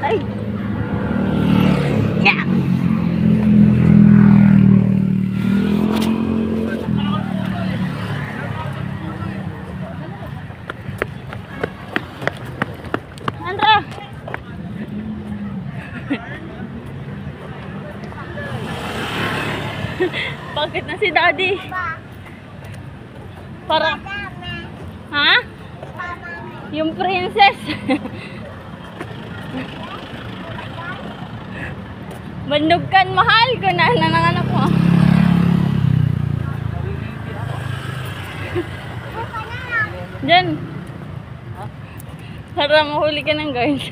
Ay! Yeah! Andra! Bakit na si Daddy? Para... Ha? Yung princess. Bandog kan mahal ko na nanganak mo. Diyan. Para mahuli ka ng guys.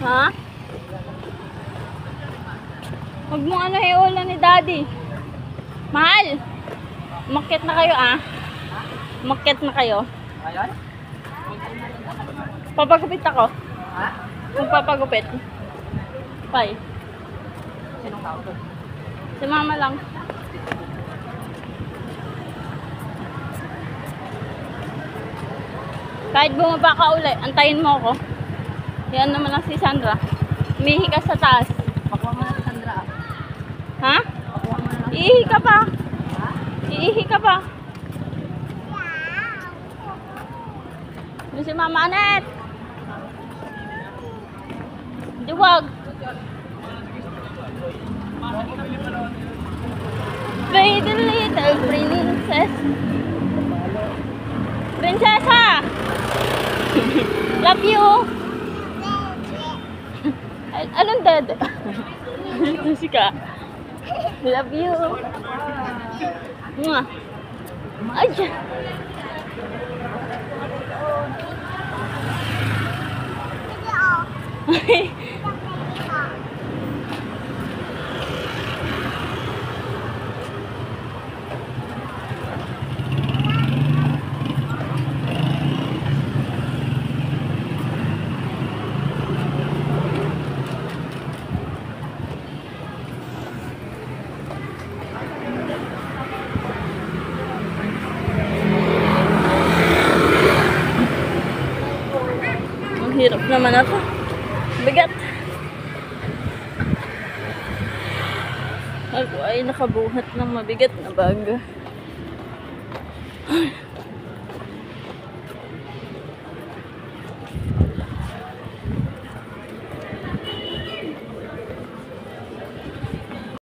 Ha? Huwag mo ano iulan ni Daddy. Mahal. Umakyat na kayo ah. Umakyat na kayo. Ayan? Papagupit ako. Ha? Magpapagupit. Bye. Sinong tao doon? Si mama lang. Kahit bumaba ka uli, antayin mo ako. Yan naman lang si Sandra. Umihi ka sa taas. Pakuha mo na si Sandra. Ha? Pakuha mo na. Iihi ka pa. Ha? Iihi ka pa. Doon si Mama Anet. Duwag. Pretty little princess. Prinsesa. Love you. Anong dad? Sika. Love you. Mwah. Ay. Hirap naman ako. Bigat. Ako ay nakabuhat ng mabigat na bag.